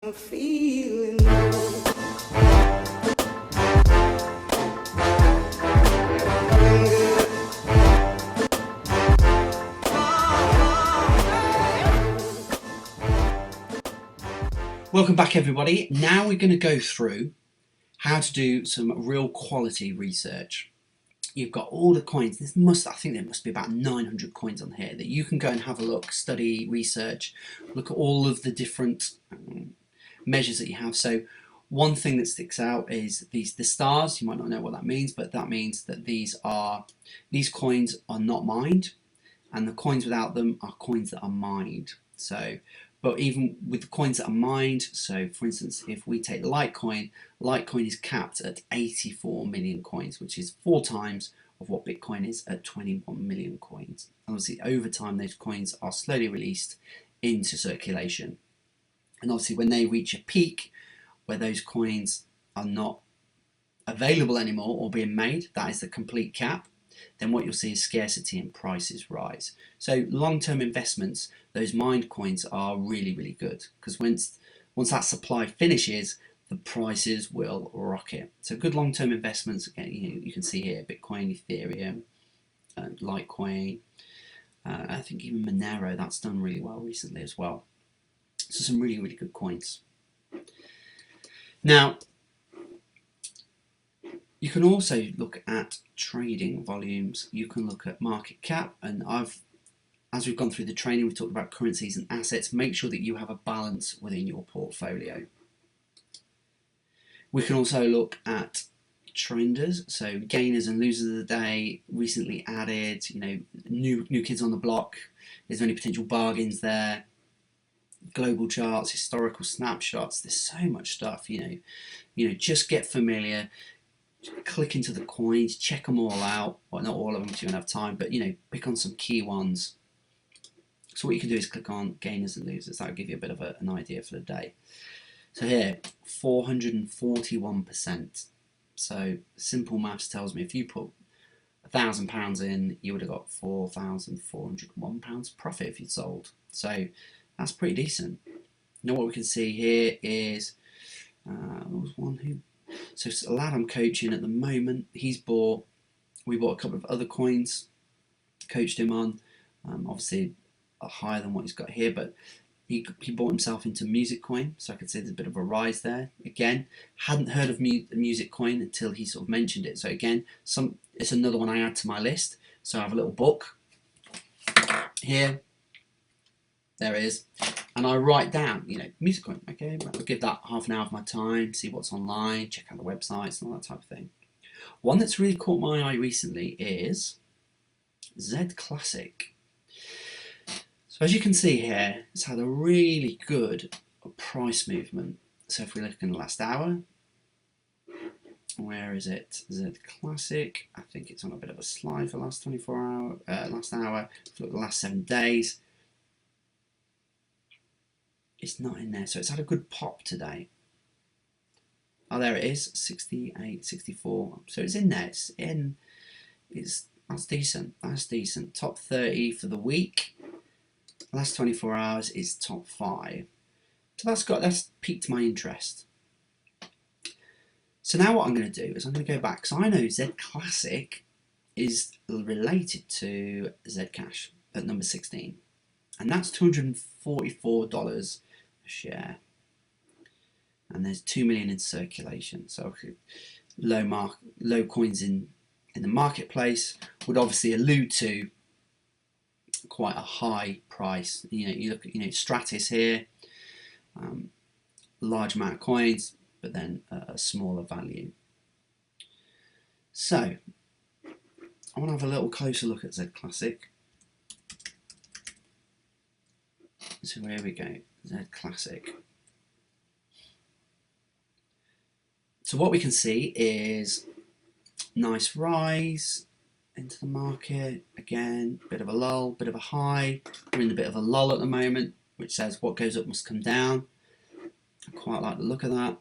I'm feeling good. Welcome back, everybody. Now we're going to go through how to do some real quality research. You've got all the coins. I think there must be about 900 coins on here that you can go and have a look, study, research, look at all of the different measures that you have. So one thing that sticks out is the stars. You might not know what that means, but that means that these coins are not mined, and the coins without them are coins that are mined. But even with the coins that are mined, so for instance, if we take Litecoin is capped at 84 million coins, which is 4 times of what Bitcoin is at 21 million coins. And obviously, over time, those coins are slowly released into circulation. And obviously, when they reach a peak where those coins are not available anymore or being made, that is the complete cap, then what you'll see is scarcity and prices rise. So long-term investments, those mined coins are really, really good, because once that supply finishes, the prices will rocket. So good long-term investments, again, you can see here, Bitcoin, Ethereum, Litecoin, I think even Monero, that's done really well recently as well. So some really, really good coins. Now, you can also look at trading volumes. You can look at market cap, and as we've gone through the training, we've talked about currencies and assets. Make sure that you have a balance within your portfolio. We can also look at trenders, so gainers and losers of the day, recently added, new kids on the block. Is there any potential bargains there? Global charts, historical snapshots. There's so much stuff. Just get familiar. Click into the coins, check them all out. Well, not all of them because you don't have time, but pick on some key ones. So what you can do is click on gainers and losers. That'll give you a bit of an idea for the day. So here, 441%. So simple maths tells me if you put £1,000 in, you would have got £4,401 profit if you'd sold. So that's pretty decent. What we can see here is there was one who. So a lad I'm coaching at the moment, we bought a couple of other coins, coached him on, obviously higher than what he's got here, but he bought himself into Music Coin, so I could see there's a bit of a rise there. Again, hadn't heard of Music Coin until he sort of mentioned it. So again, it's another one I add to my list. So I have a little book here. There it is. And I write down, Music Coin, okay, I'll give that half an hour of my time, see what's online, check out the websites and all that type of thing. One that's really caught my eye recently is Z Classic. So as you can see here, it's had a really good price movement. So if we look in the last hour, where is it? Z Classic, I think it's on a bit of a slide for the last 24 hour, last hour. If we look at the last 7 days, it's not in there, so it's had a good pop today. Oh, there it is, 68, 64. So it's in there. That's decent. That's decent. Top 30 for the week. Last 24 hours is top 5. So that's piqued my interest. So now what I'm going to do is I'm going to go back, because I know Z Classic is related to Zcash at number 16, and that's $244 share, and there's 2 million in circulation. So low coins in the marketplace would obviously allude to quite a high price. You look at Stratis here, large amount of coins, but then a smaller value. So I want to have a little closer look at Z Classic. So here we go, Z Classic. So what we can see is nice rise into the market. Again, bit of a lull, bit of a high. We're in a bit of a lull at the moment, which says what goes up must come down. I quite like the look of that.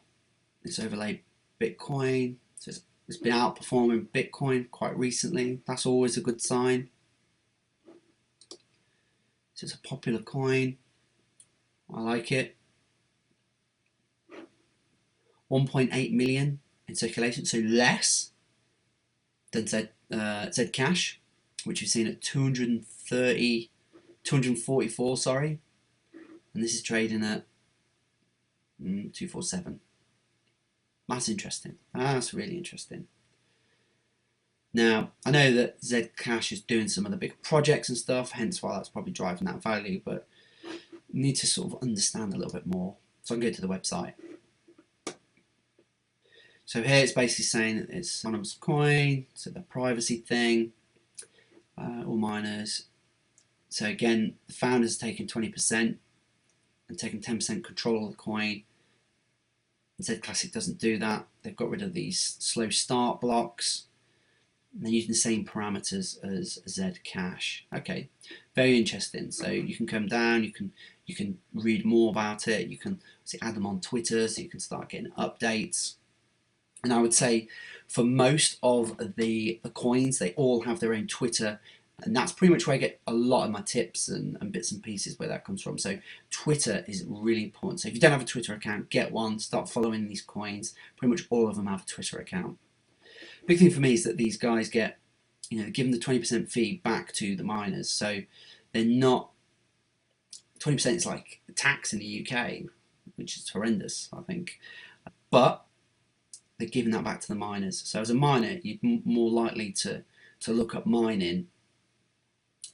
It's overlaid Bitcoin. So it's been outperforming Bitcoin quite recently. That's always a good sign. So it's a popular coin. I like it. 1.8 million in circulation, so less than Zcash, which we've seen at 244, sorry, and this is trading at 247. That's interesting. That's really interesting. Now, I know that Zcash is doing some of the big projects and stuff, hence why that's probably driving that value, but you need to sort of understand a little bit more. So I can go to the website. So here it's basically saying that it's anonymous coin, so the privacy thing, all miners. So again, the founders are taking 20% and taking 10% control of the coin. Zed Classic doesn't do that. They've got rid of these slow start blocks. And they're using the same parameters as Zcash. Okay, very interesting. So you can come down, you can read more about it. You can add them on Twitter, so you can start getting updates. And I would say for most of the coins, they all have their own Twitter, and that's pretty much where I get a lot of my tips and bits and pieces where that comes from. So Twitter is really important. So if you don't have a Twitter account, get one, start following these coins. Pretty much all of them have a Twitter account. Big thing for me is that these guys get, given the 20% fee back to the miners. So they're not, 20% is like tax in the UK, which is horrendous, I think. But they're giving that back to the miners. So as a miner, you're more likely to look up mining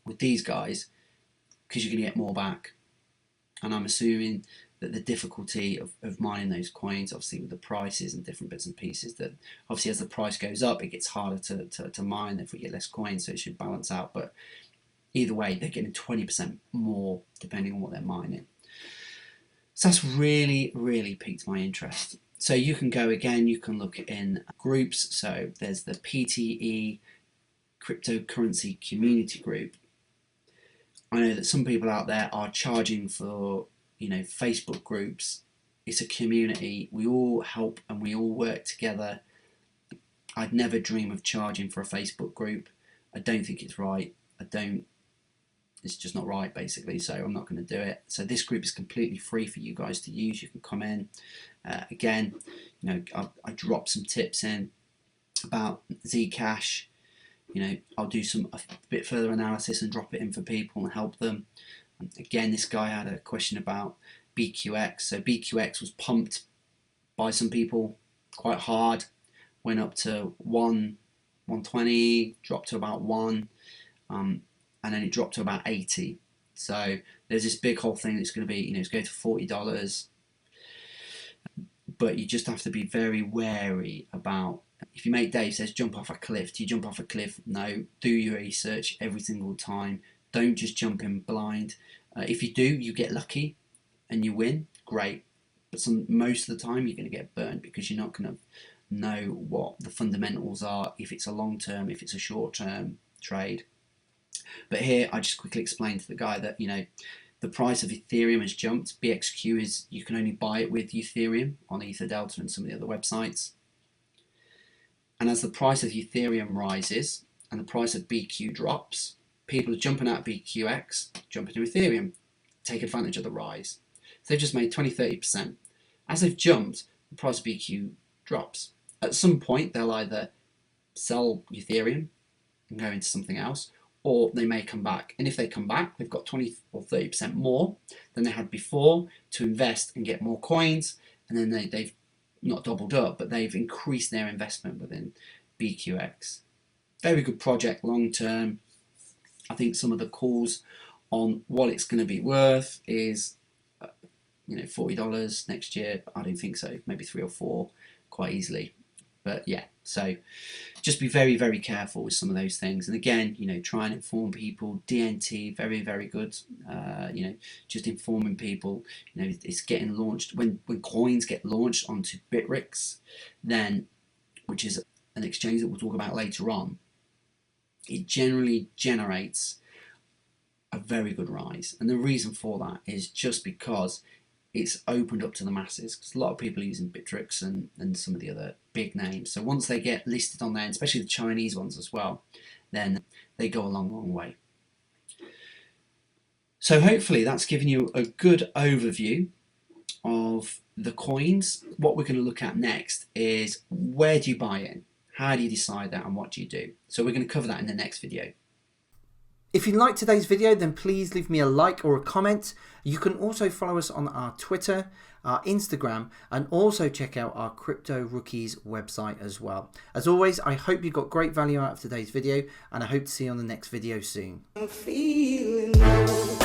with these guys because you're going to get more back. And I'm assuming that the difficulty of mining those coins, obviously with the prices and different bits and pieces, that obviously as the price goes up, it gets harder to mine if we get less coins, so it should balance out. But either way, they're getting 20% more depending on what they're mining. So that's really, really piqued my interest. So you can go again, you can look in groups. So there's the PTE cryptocurrency community group. I know that some people out there are charging for, Facebook groups. It's a community. We all help and we all work together. I'd never dream of charging for a Facebook group. I don't think it's right. It's just not right, basically, so I'm not going to do it. So this group is completely free for you guys to use. You can come in. Again, I drop some tips in about Zcash. I'll do a bit further analysis and drop it in for people and help them. Again, this guy had a question about BQX. So BQX was pumped by some people quite hard, went up to 120, dropped to about 1, and then it dropped to about 80. So there's this big whole thing that's going to be, it's going to $40. But you just have to be very wary about, if your mate Dave says jump off a cliff, do you jump off a cliff? No, do your research every single time. Don't just jump in blind. If you do, you get lucky and you win, great. But most of the time you're going to get burned because you're not going to know what the fundamentals are, if it's a long term, if it's a short term trade. But here I just quickly explained to the guy that the price of Ethereum has jumped. BXQ is, you can only buy it with Ethereum on EtherDelta and some of the other websites. And as the price of Ethereum rises and the price of BQ drops, people are jumping out of BQX, jumping to Ethereum, take advantage of the rise. So they've just made 20-30%. As they've jumped, the price of BQ drops. At some point, they'll either sell Ethereum and go into something else, or they may come back. And if they come back, they've got 20 or 30% more than they had before to invest and get more coins. And then they've not doubled up, but they've increased their investment within BQX. Very good project long term. I think some of the calls on what it's going to be worth is, $40 next year. I don't think so. Maybe 3 or 4, quite easily. But yeah, so just be very, very careful with some of those things. And again, try and inform people. DNT, very, very good. Just informing people. It's getting launched. When coins get launched onto Bittrex, then, which is an exchange that we'll talk about later on, it generally generates a very good rise. And the reason for that is just because it's opened up to the masses, because a lot of people are using Bittrex and some of the other big names. So once they get listed on there, and especially the Chinese ones as well, then they go a long, long way. So hopefully that's given you a good overview of the coins. What we're going to look at next is where do you buy in? How do you decide that, and what do you do? So we're going to cover that in the next video. If you liked today's video, then please leave me a like or a comment. You can also follow us on our Twitter, our Instagram, and also check out our Crypto Rookies website as well. As always, I hope you got great value out of today's video, and I hope to see you on the next video soon. I'm feeling low.